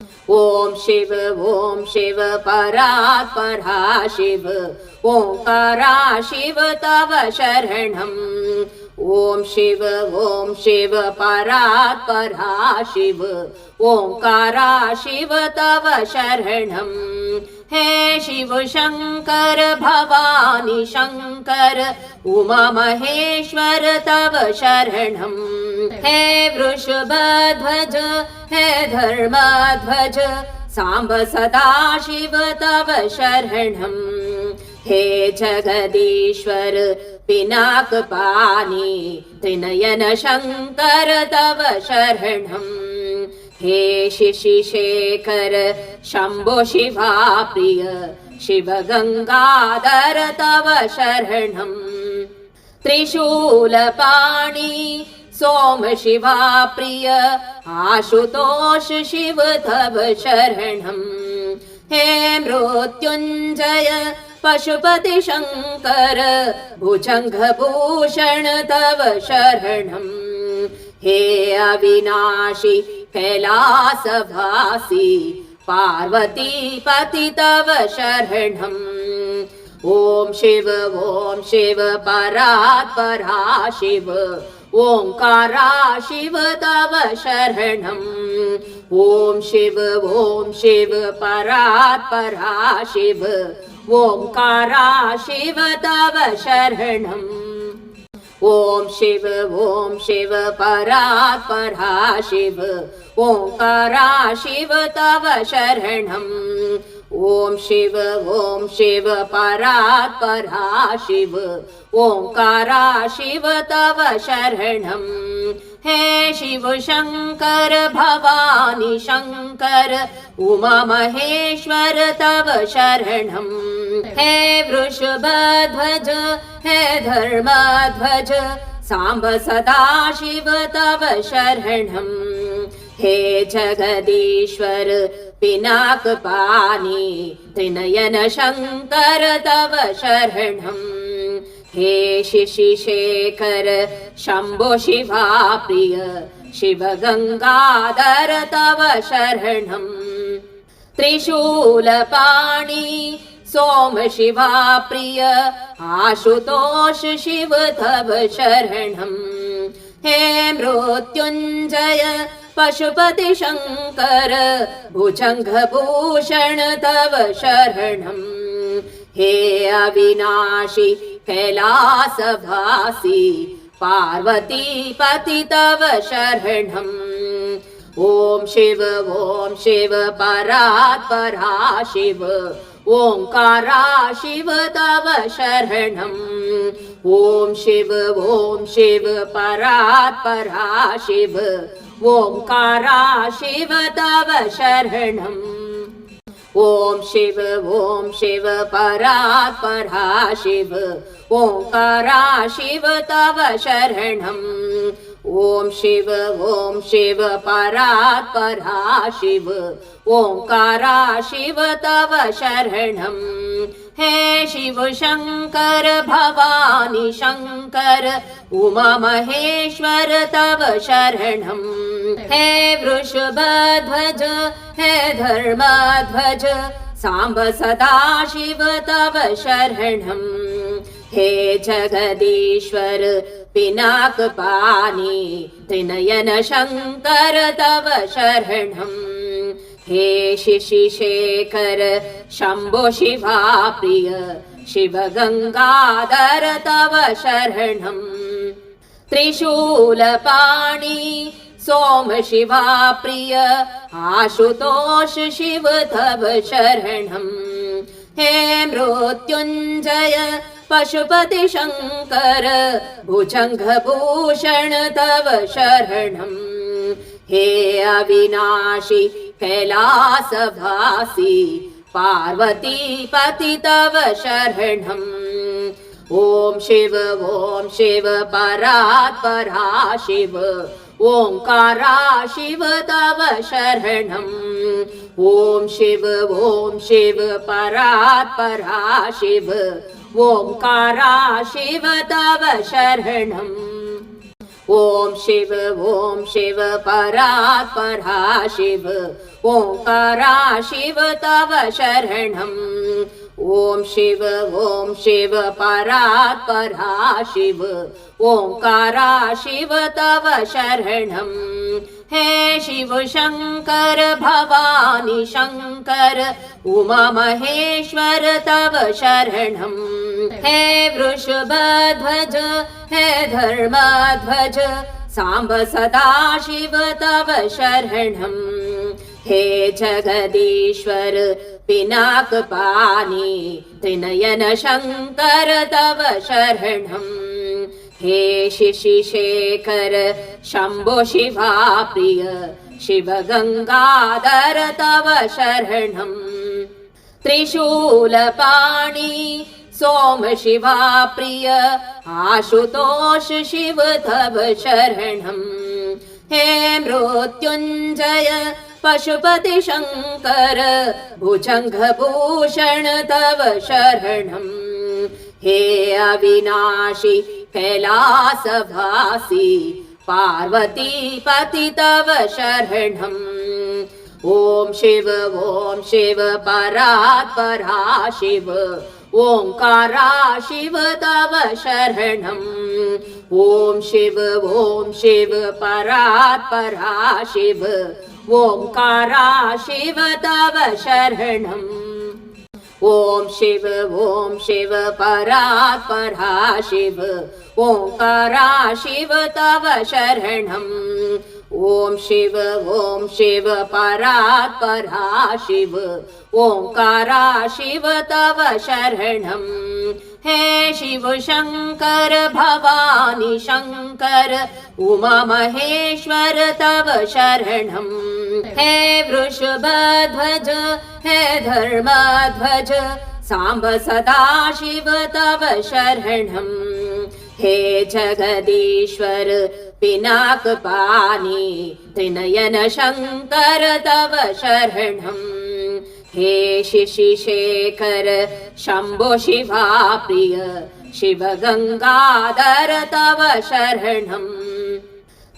ॐ शिव परात् परा शिव ओंकारा शिव तव शरणम्। ॐ शिव परात् परा शिव ओंकारा शिव तव शरणम्। हे शिव शंकर भवानी शंकर उमा महेश्वर तव शरणम्। हे वृषभध्वज हे धर्मध्वज सांब सदा शिव तव शरणम्। हे जगदीश्वर पिनाकपाणि त्रिनयन शंकर तव शरणम्। हे शिशिशेखर शंभो शिवा प्रिय शिव गंगाधर तव शरणम्। त्रिशूलपाणि सोम शिवा प्रिय आशुतोष शिव तव शरणम्। हे मृत्युंजय पशुपति शंकर भुजंगभूषण तव शरणम्। हे अविनाशी कैलासवासी पार्वती पति तव शरणम्। ॐ शिव परात् परा शिव ओंकारा शिव तव शरणम्। ॐ शिव परात् परा शिव ओंकारा शिव तव शरणम्। ॐ शिव परात् परा शिव ओंकारा शिव तव शरणम्। ॐ शिव परात् परा शिव ओंकारा शिव तव शरणम्। हे शिव शंकर भवानी शंकर उमा महेश्वर तव शरणम्। हे वृषभध्वज हे धर्मध्वज सांब सदा शिव तव शरणम्। हे जगदीश्वर पिनाकपाणि त्रिनयन शंकर तव शरणम्। हे शिशिशेखर शंभो शिवा प्रिय शिव गंगाधर तव शरणम्। त्रिशूलपाणि सोम शिवा प्रिय आशुतोष शिव तव शरणम्। हे मृत्युंजय पशुपति शंकर भुजंगभूषण तव शरणम्। हे अविनाशी कैलासवासी पार्वती पति तव शरणम्। ॐ शिव परात् परा शिव ओंकारा शिव तव शरणम्। ॐ शिव परात् परा शिव ओंकारा शिव तव शरणम्। ॐ शिव परात् परा शिव ओंकारा शिव तव शरणम्। ॐ शिव परात् परा शिव ओंकारा शिव तव शरणम्। हे शिव शंकर भवानी शंकर उमा महेश्वर तव शरणम्। हे वृषभध्वज हे धर्मध्वज सांब सदा शिव तव शरणम्। हे जगदीश्वर पिनाकपाणि त्रिनयन शंकर तव शरणम्। हे शिशिशेखर शंभो शिवा प्रिय शिव गंगाधर तव शरणम्। त्रिशूलपाणि सोम शिवा प्रिय आशुतोष शिव तव शरणम्। हे मृत्युंजय पशुपति शंकर भुजंगभूषण तव शरणम्। हे अविनाशी कैलासवासी पार्वती पति तव शरणम्। ॐ शिव परात् परा शिव ओंकारा शिव तव शरणम्। ॐ शिव परात् परा शिव ओंकारा शिव तव शरणम्। ॐ शिव परात्परा शिव ओङ्कारा शिव तव शरणम् ॐ शिव परात्परा शिव ओङ्कारा शिव तव शरणम् हे शिव शङ्कर भवानी शङ्कर उमा महेश्वर तव शरणम् हे वृषभध्वज हे धर्मध्वज साम्ब सदाशिव तव शरणम् हे जगदीश्वर पिनाकपाणि त्रिनयन शङ्कर तव शरणम् हे शिशिशेखर शम्भो शिवा प्रिय शिव गङ्गाधर तव शरणम् त्रिशूलपाणि सोम शिवा प्रिय आशुतोष शिव तव शरणम् हे मृत्युञ्जय पशुपति शङ्कर भुजङ्गभूषण तव शरणम् हे अविनाशी कैलासवासी पार्वतीपति तव शरणम् ॐ शिव परात्परा शिव ओङ्कारा शिव तव शरणम् ॐ शिव परात्परा शिव ओङ्कारा शिव तव शरणम् ॐ शिव परात्परा शिव ओङ्कारा शिव तव शरणम् ॐ शिव परात्परा शिव ओङ्कारा शिव तव शरणम् हे शिव शङ्कर भवानी शङ्कर उमा महेश्वर तव शरणम् हे वृषभध्वज हे धर्मध्वज साम्ब सदाशिव तव शरणम् हे जगदीश्वर पिनाकपाणि त्रिनयन शङ्कर तव शरणम् हे शिशिशेखर शम्भो शिवा प्रिय शिव गङ्गाधर तव शरणम्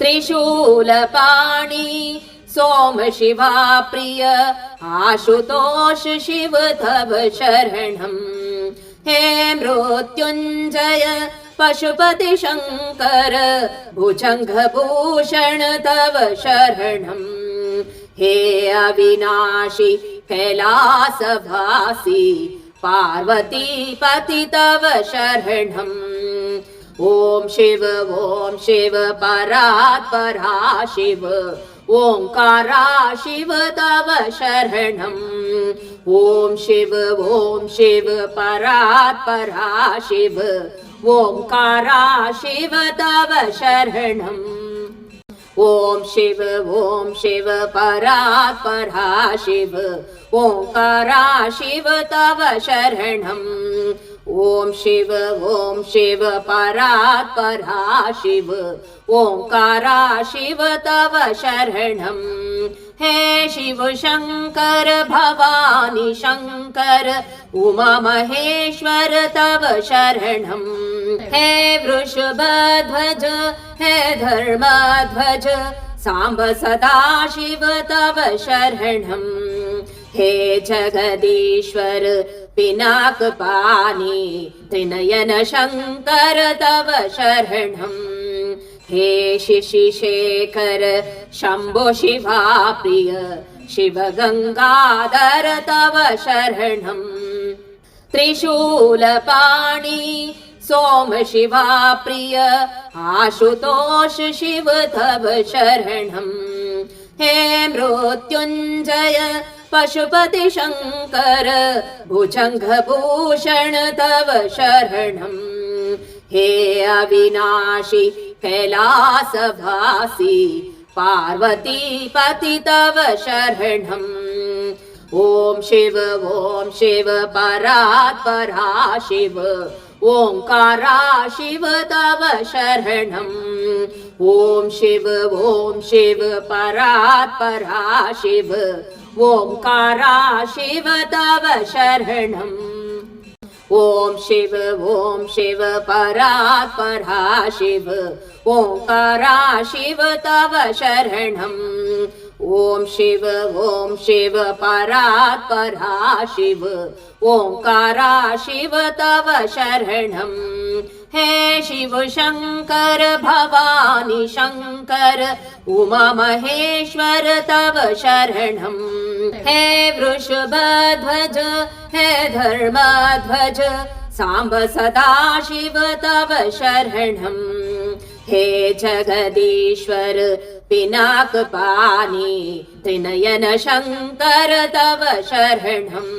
त्रिशूलपाणि सोम शिवा प्रिय आशुतोष शिव तव शरणम् हे मृत्युञ्जय पशुपति शङ्कर भुजङ्गभूषण तव शरणम् हे अविनाशी कैलासवासी पार्वतीपति तव शरणम् ॐ शिव परात्परा शिव ओङ्कारा शिव तव शरणम् ॐ शिव परात्परा शिव ओङ्कारा शिव तव शरणम् ॐ शिव परात्परा शिव ओङ्कारा शिव तव शरणम् ॐ शिव परात्परा शिव ओङ्कारा शिव तव शरणम् हे शिव शङ्कर भवानी शङ्कर उमा महेश्वर तव शरणम् हे वृषभध्वज हे धर्मध्वज साम्ब सदाशिव तव शरणम् हे जगदीश्वर पिनाकपाणि त्रिनयन शङ्कर तव शरणम् हे शिशिशेखर शम्भो शिवा प्रिय शिव गङ्गाधर तव शरणम् त्रिशूलपाणि सोम शिवा प्रिय आशुतोष शिव तव शरणम् हे मृत्युञ्जय पशुपति शङ्कर भुजङ्गभूषण तव शरणम् हे अविनाशी कैलासवासी पार्वतीपति तव शरणम् ॐ शिव परात्परा शिव ओङ्कारा शिव तव शरणम् ॐ शिव परात्परा शिव ओङ्कारा शिव तव शरणम् ॐ शिव परात्परा शिव ओङ्कारा शिव तव शरणम् ॐ शिव परात्परा शिव ओङ्कारा शिव तव शरणम् हे शिव शङ्कर भवानी शङ्कर उमा महेश्वर तव शरणम् हे वृषभध्वज हे धर्मध्वज साम्ब सदाशिव तव शरणम् हे जगदीश्वर पिनाकपाणि त्रिनयन शङ्कर तव शरणम्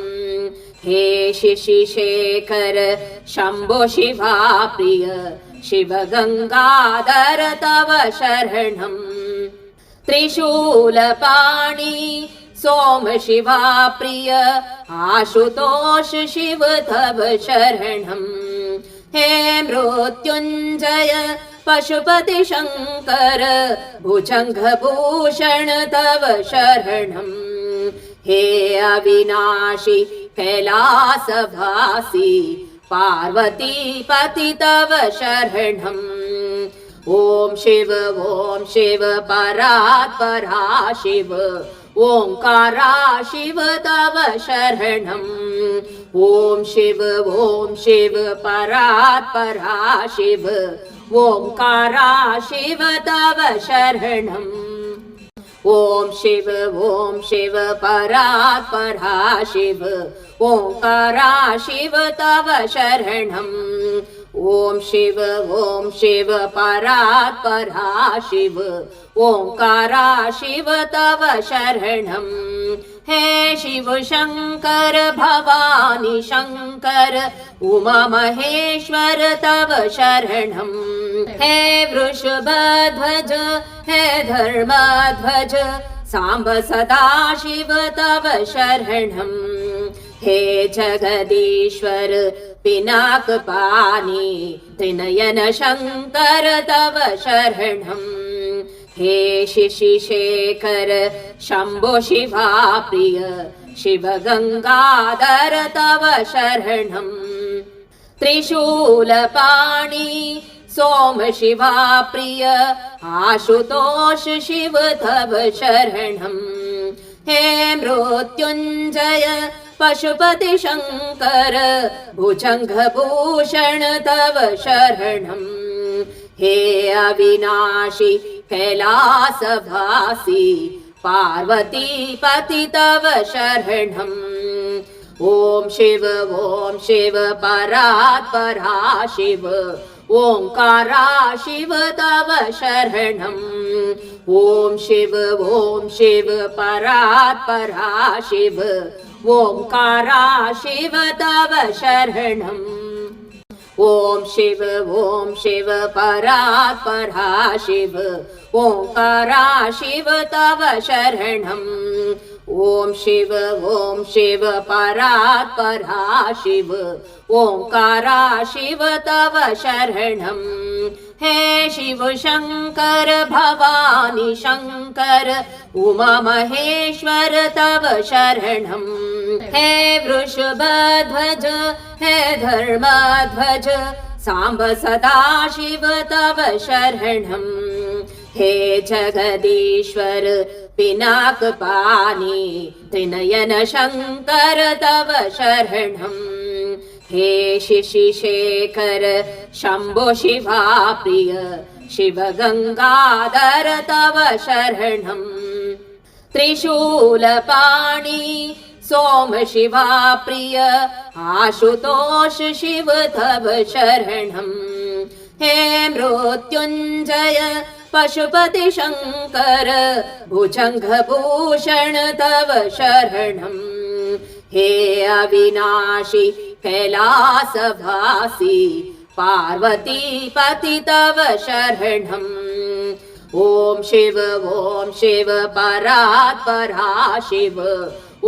हे शिशिशेखर शम्भो शिवा प्रिय शिव गङ्गाधर तव शरणम् त्रिशूलपाणि सोम शिवा प्रिय आशुतोष शिव तव शरणम् हे मृत्युञ्जय पशुपति शङ्कर भुजङ्गभूषण तव शरणम् हे अविनाशी कैलासवासी पार्वतीपति तव शरणम् ॐ शिव परात्परा शिव ओङ्कारा शिव तव शरणम् ॐ शिव परात्परा शिव ओङ्कारा शिव तव शरणम् ॐ शिव परात्परा शिव ओङ्कारा शिव तव शरणम् ॐ शिव परात्परा शिव ओङ्कारा शिव तव शरणम् हे शिव शङ्कर भवानी शङ्कर उमा महेश्वर तव शरणम् हे वृषभध्वज हे धर्मध्वज साम्ब सदाशिव तव शरणम् हे जगदीश्वर पिनाकपाणि त्रिनयन शङ्कर तव शरणम् हे शिशिशेखर शम्भो शिवा प्रिय शिव गङ्गाधर तव शरणम् त्रिशूलपाणि सोम शिवा प्रिय आशुतोष शिव तव शरणम् हे मृत्युञ्जय पशुपति शङ्कर भुजङ्गभूषण तव शरणम् हे अविनाशी कैलासवासी पार्वतीपति तव शरणम् ॐ शिव परात्परा शिव ओङ्कारा शिव तव शरणम् ॐ शिव परात्परा शिव ओङ्कारा शिव तव शरणम् ॐ शिव परात्परा शिव ओङ्कारा शिव तव शरणम् ॐ शिव परात्परा शिव ओङ्कारा शिव तव शरणम् हे शिव शङ्कर भवानी शङ्कर उमा महेश्वर तव शरणम् हे वृषभध्वज हे धर्मध्वज साम्ब सदाशिव तव शरणम् हे जगदीश्वर पिनाकपाणि त्रिनयन शङ्कर तव शरणम् हे शिशिशेखर शम्भो शिवा प्रिय शिव गङ्गाधर तव शरणम् त्रिशूलपाणि सोम शिवा प्रिय आशुतोष शिव तव शरणम् हे मृत्युञ्जय पशुपति शङ्कर भुजङ्गभूषण तव शरणम् हे अविनाशी कैलासवासी पार्वतीपति तव शरणम् ॐ शिव परात्परा शिव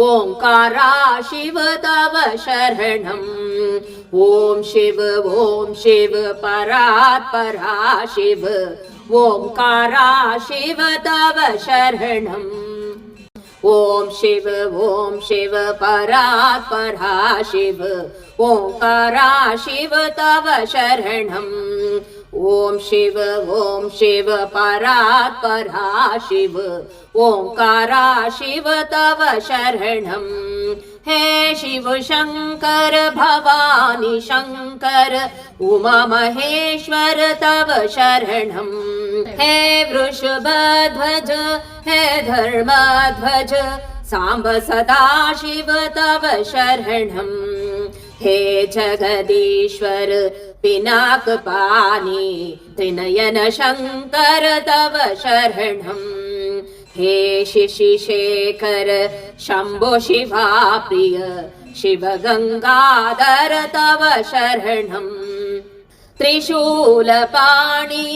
ओङ्कारा शिव तव शरणम् ॐ शिव परात्परा शिव ओङ्कारा शिव तव शरणम् ॐ शिव परात्परा शिव ओङ्कारा शिव तव शरणम् ॐ शिव परात्परा शिव ओङ्कारा शिव तव शरणम् हे शिव शङ्कर भवानी शङ्कर उमा महेश्वर तव शरणम् हे वृषभध्वज हे धर्मध्वज साम्ब सदाशिव तव शरणम् हे जगदीश्वर पिनाकपाणि त्रिनयन शङ्कर तव शरणम् हे शिशिशेखर शम्भो शिवा प्रिय शिव गङ्गाधर तव शरणम् त्रिशूलपाणि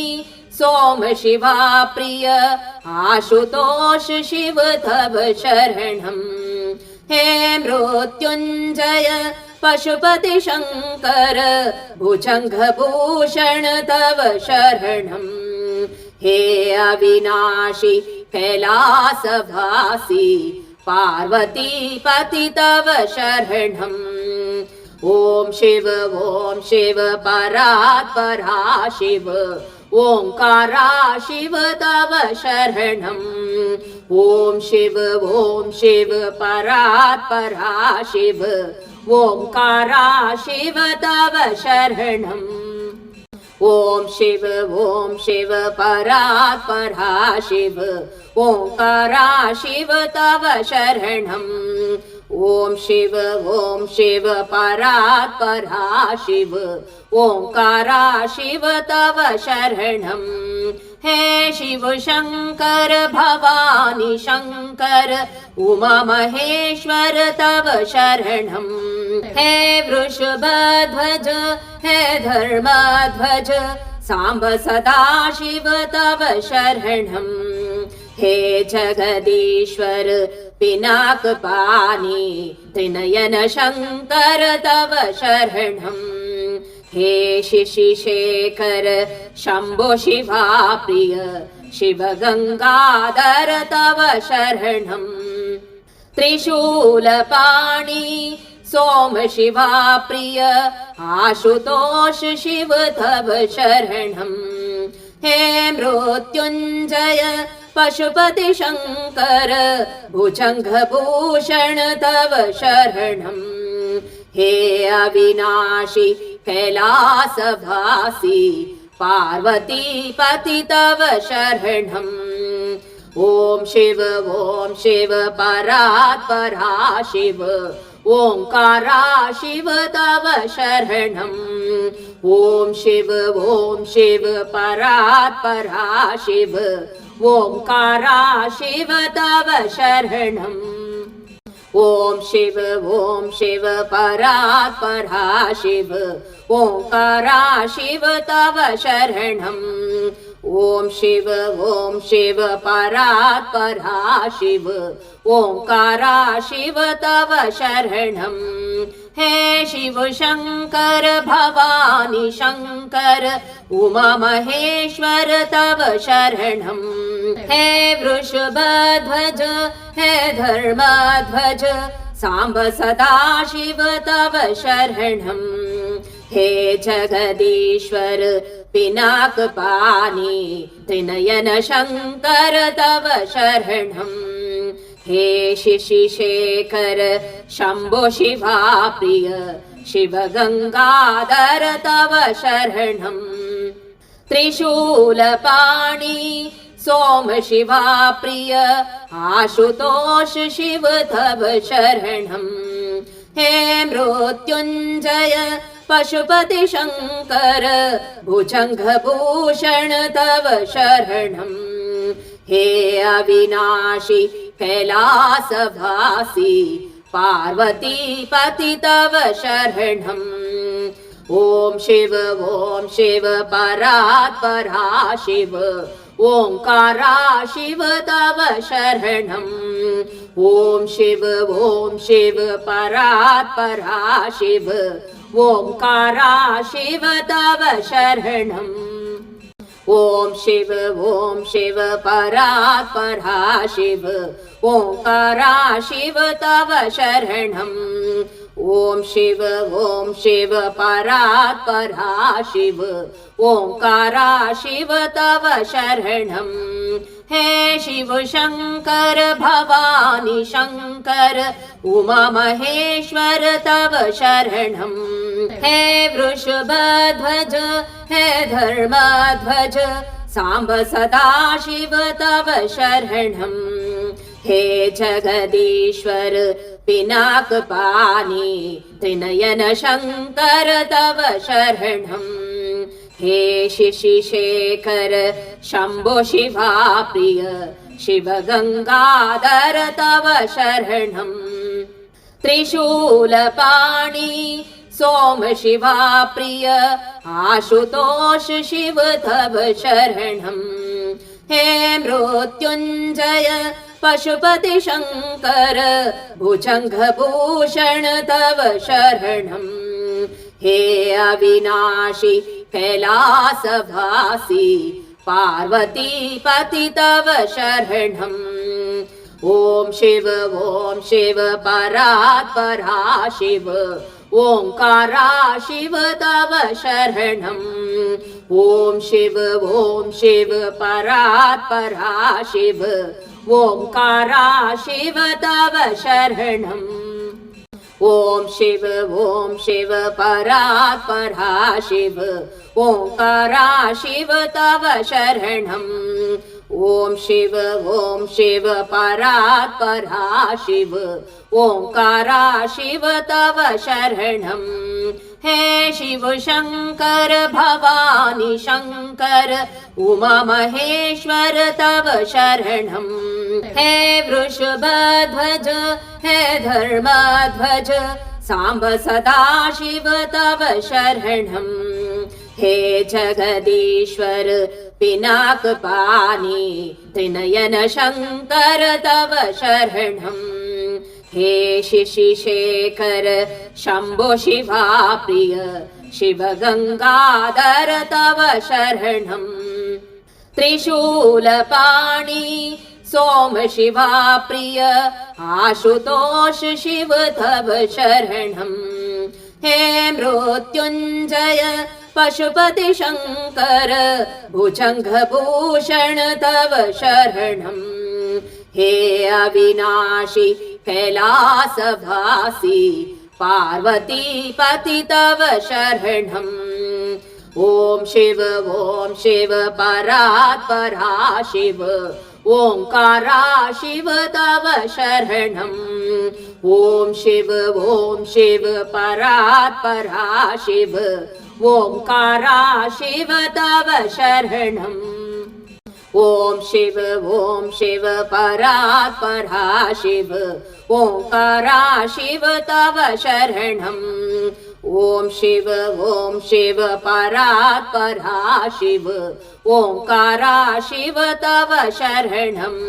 सोम शिवा प्रिय आशुतोष शिव तव शरणम् हे मृत्युञ्जय पशुपति शङ्कर भुजङ्गभूषण तव शरणम् हे अविनाशी कैलासवासी पार्वतीपति तव शरणम् ॐ शिव परात्परा शिव ओङ्कारा शिव तव शरणम् ॐ शिव परात्परा शिव ओङ्कारा शिव तव शरणम् ॐ शिव परात्परा शिव ओङ्कारा शिव तव शरणम् ॐ शिव परात्परा शिव ओङ्कारा शिव तव शरणम् हे शिव शङ्कर भवानी शङ्कर उमा महेश्वर तव शरणम् हे वृषभध्वज हे धर्मध्वज साम्ब सदाशिव तव शरणम् हे जगदीश्वर पिनाकपाणि त्रिनयन शङ्कर तव शरणम् हे शिशिशेखर शम्भो शिवा प्रिय शिव गङ्गाधर तव शरणम् त्रिशूलपाणि सोम शिवा प्रिय आशुतोष शिव तव शरणम् हे मृत्युञ्जय पशुपति शङ्कर भुजङ्गभूषण तव शरणम् हे अविनाशी कैलासवासी पार्वतीपति तव शरणम् ॐ शिव परात्परा शिव ओङ्कारा शिव तव शरणम् ॐ शिव परात्परा शिव ओङ्कारा शिव तव शरणम् ॐ शिव परात्परा शिव ओङ्कारा शिव तव शरणम् ॐ शिव परात्परा शिव ओङ्कारा शिव तव शरणम् हे शिव शङ्कर भवानी शङ्कर उमा महेश्वर तव शरणम् हे वृषभध्वज हे धर्मध्वज साम्ब सदाशिव तव शरणम् हे जगदीश्वर पिनाकपाणि त्रिनयन शङ्कर तव शरणम् हे शिशिशेखर शम्भो शिवा प्रिय शिव गङ्गाधर तव शरणम् त्रिशूलपाणि सोम शिवा प्रिय आशुतोष शिव तव शरणम् हे मृत्युञ्जय पशुपति शङ्कर भुजङ्गभूषण तव शरणम् हे अविनाशी कैलासवासी पार्वतीपति तव शरणम् ॐ शिव परात्परा शिव ओङ्कारा शिव तव शरणम् ॐ शिव परात्परा शिव ओङ्कारा शिव तव शरणम् ॐ शिव परात्परा शिव ओङ्कारा शिव तव शरणम् ॐ शिव परात्परा शिव ओङ्कारा शिव तव शरणम् हे शिव शङ्कर भवानी शङ्कर उमा महेश्वर तव शरणम् हे वृषभध्वज हे धर्मध्वज साम्ब सदाशिव तव शरणम् हे जगदीश्वर पिनाकपाणि त्रिनयन शङ्कर तव शरणम् हे शिशिशेखर शम्भो शिवा प्रिय शिव गङ्गाधर तव शरणम् त्रिशूलपाणि सोम शिवा प्रिय आशुतोष शिव तव शरणम् हे मृत्युञ्जय पशुपति शङ्कर भुजङ्गभूषण तव शरणम् हे अविनाशी कैलासवासी पार्वतीपति तव शरणम् ॐ शिव परात्परा शिव ओङ्कारा शिव तव शरणम् ॐ शिव परात्परा शिव ओङ्कारा शिव तव शरणम् ॐ शिव परात्परा शिव ओङ्कारा शिव तव शरणम् ॐ शिव परात्परा शिव ओङ्कारा शिव तव शरणम् हे शिव शङ्कर भवानी शङ्कर उमा महेश्वर तव शरणम् हे वृषभध्वज हे धर्मध्वज साम्ब सदाशिव तव शरणम् हे जगदीश्वर पिनाकपाणि त्रिनयन शङ्कर तव शरणम् हे शिशिशेखर शम्भो शिवा प्रिय शिव गङ्गाधर तव शरणम् त्रिशूलपाणि सोम शिवा प्रिय आशुतोष शिव तव शरणम् हे मृत्युञ्जय पशुपति शङ्कर भुजङ्गभूषण तव शरणम् हे अविनाशी कैलासवासी पार्वतीपति तव शरणम् ॐ शिव परात्परा शिव ओङ्कारा शिव तव शरणम् ॐ शिव परात्परा शिव ओङ्कारा शिव तव शरणम् ॐ शिव परात्परा शिव ओङ्कारा शिव तव शरणम् ॐ शिव परात्परा शिव ओङ्कारा शिव तव शरणम्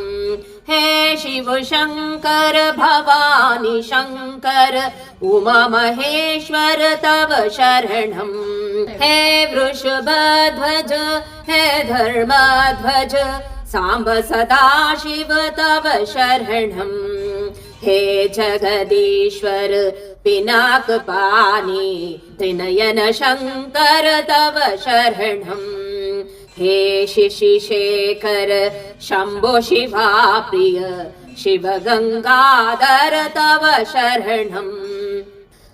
हे शिव शङ्कर भवानी शङ्कर उमा महेश्वर तव शरणम् हे वृषभध्वज हे धर्मध्वज साम्ब सदाशिव तव शरणम् हे जगदीश्वर पिनाकपाणि त्रिनयन शङ्कर तव शरणम् हे शिशिशेखर शम्भो शिवा प्रिय शिव गङ्गाधर तव शरणम्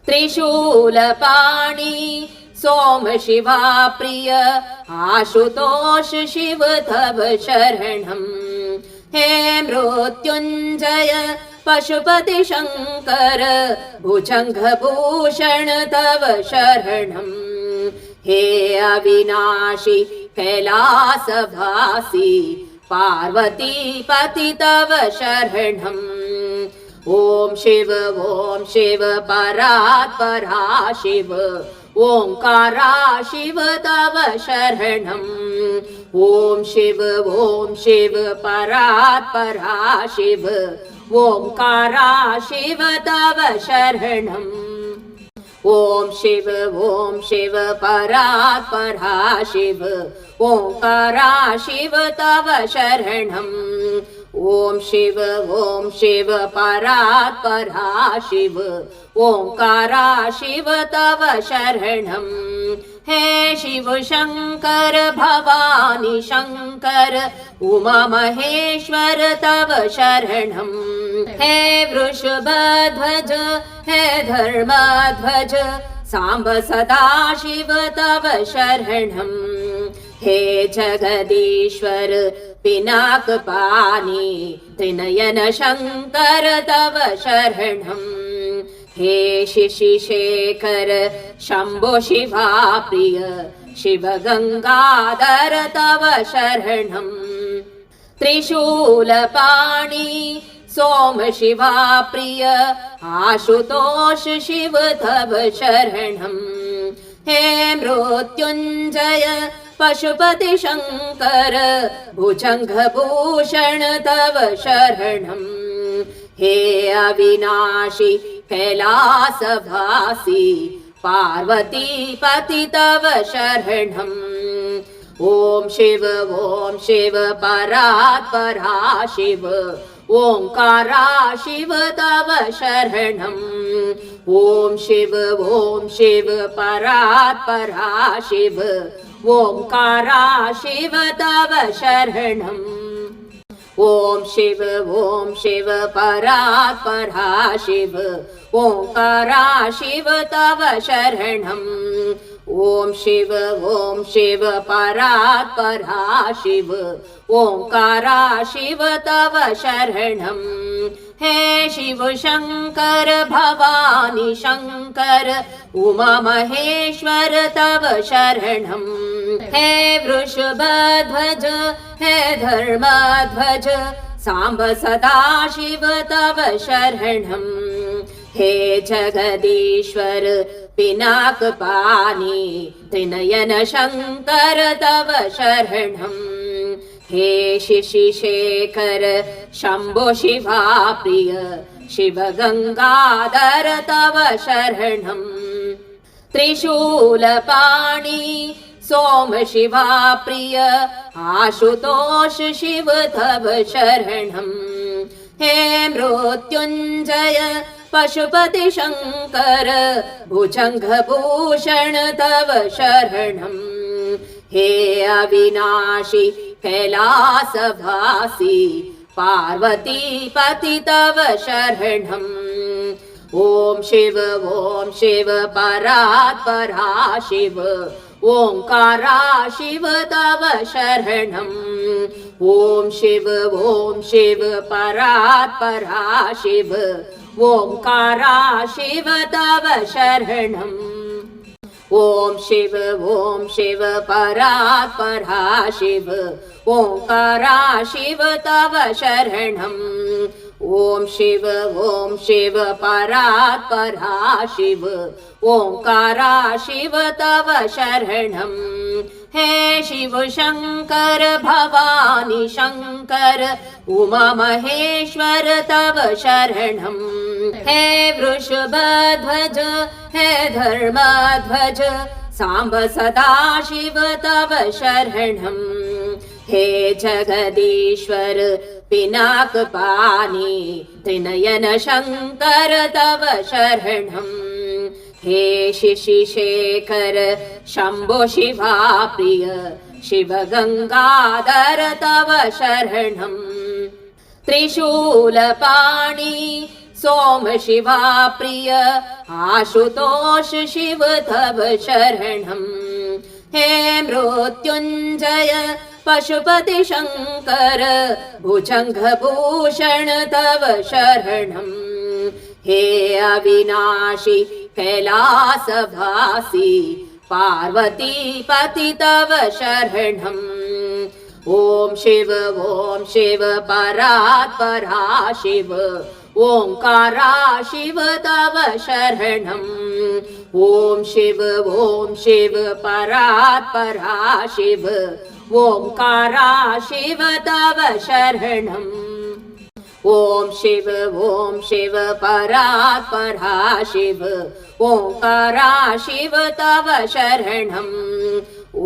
त्रिशूलपाणि सोम शिवा प्रिय आशुतोष शिव तव शरणम् हे मृत्युञ्जय पशुपति शङ्कर भुजङ्गभूषण तव शरणम् हे अविनाशी कैलासवासी पार्वतीपति तव शरणम् ॐ शिव परात्परा शिव ओङ्कारा शिव तव शरणम् ॐ शिव परात्परा शिव ओङ्कारा शिव तव शरणम् ॐ शिव परात्परा शिव ओङ्कारा शिव तव शरणम् ॐ शिव परात्परा शिव ओङ्कारा शिव तव शरणम् हे शिव शङ्कर भवानी शङ्कर उमा महेश्वर तव शरणम् हे वृषभध्वज हे धर्मध्वज साम्ब सदाशिव तव शरणम् हे जगदीश्वर पिनाकपाणि त्रिनयन शङ्कर तव शरणम् हे शिशिशेखर शम्भो शिवा प्रिय शिव गङ्गाधर तव शरणम् त्रिशूलपाणि सोम शिवा प्रिय आशुतोष शिव तव शरणम् हे मृत्युञ्जय पशुपति शङ्कर भुजङ्गभूषण तव शरणम् हे अविनाशी कैलासवासी पार्वतीपति तव शरणम् ॐ शिव परात्परा शिव ओङ्कारा शिव तव शरणम् ॐ शिव परात्परा शिव ओङ्कारा शिव तव शरणम् ॐ शिव परात्परा शिव ओङ्कारा शिव तव शरणम् ॐ शिव परात्परा शिव ओङ्कारा शिव तव शरणम् हे शिव शङ्कर भवानी शङ्कर उमा महेश्वर तव शरणम् हे वृषभध्वज हे धर्मध्वज साम्ब सदाशिव तव शरणम् हे जगदीश्वर पिनाकपाणि त्रिनयन शङ्कर तव शरणम् हे शिशिशेखर शम्भो शिवा प्रिय शिव गङ्गाधर तव शरणम् त्रिशूलपाणि सोम शिवा प्रिय आशुतोष शिव तव शरणम् हे मृत्युञ्जय पशुपति शङ्कर भुजङ्गभूषण तव शरणम् हे अविनाशी कैलासवासी पार्वतीपति तव शरणम् ॐ शिव परात्परा शिव ओङ्कारा शिव तव शरणम् ॐ शिव परात्परा शिव ओङ्कारा शिव तव शरणम् ॐ शिव परात्परा शिव ओङ्कारा शिव तव शरणम् ॐ शिव परात्परा शिव ओङ्कारा शिव तव शरणम् हे शिव शङ्कर भवानी शङ्कर उमा महेश्वर तव शरणम् हे वृषभध्वज हे धर्मध्वज साम्ब सदाशिव तव शरणम् हे जगदीश्वर पिनाकपाणि त्रिनयन शङ्कर तव शरणम् हे शिशिशेखर शम्भो शिवा प्रिय शिव गङ्गाधर तव शरणम् त्रिशूलपाणि सोम शिवा प्रिय आशुतोष शिव तव शरणम् हे मृत्युञ्जय पशुपति शङ्कर भुजङ्गभूषण तव शरणम् हे अविनाशी कैलासवासी पार्वतीपति तव शरणम् ॐ शिव परात्परा शिव ओङ्कारा शिव तव शरणम् ॐ शिव परात्परा शिव ओङ्कारा शिव तव शरणम् ॐ शिव परात्परा शिव ओङ्कारा शिव तव शरणम्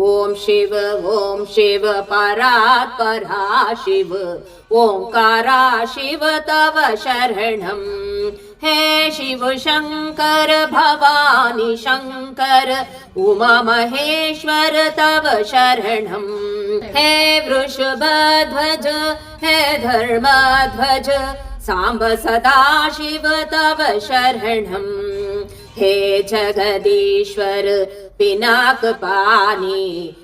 ॐ शिव परात्परा शिव ओङ्कारा शिव तव शरणम् हे शिव शङ्कर भवानी शङ्कर उमा महेश्वर तव शरणम् हे वृषभध्वज हे धर्मध्वज साम्ब सदा शिव तव शरणम् हे जगदीश्वर पिनाकपाणि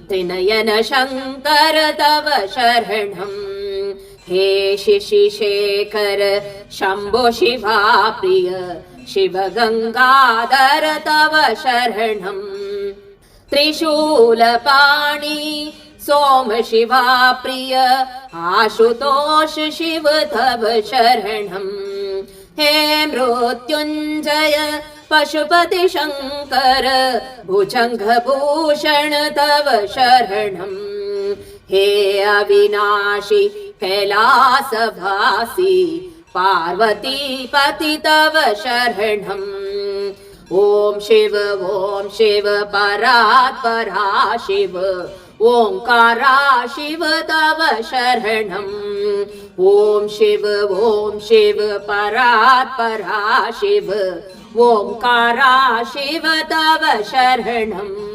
त्रिनयन शङ्कर तव शरणम् हे शिशिशेखर शम्भो शिवा प्रिय शिव गङ्गाधर तव शरणम् त्रिशूलपाणि सोम शिवा प्रिय आशुतोष शिव तव शरणम् हे मृत्युञ्जय पशुपति शङ्कर भुजङ्गभूषण तव शरणम् हे अविनाशी कैलासवासी पार्वतीपति तव शरणम् ॐ शिव परात्परा शिव ओङ्कारा शिव तव शरणम् ॐ शिव परात्परा शिव ओङ्कारा शिव तव शरणम्।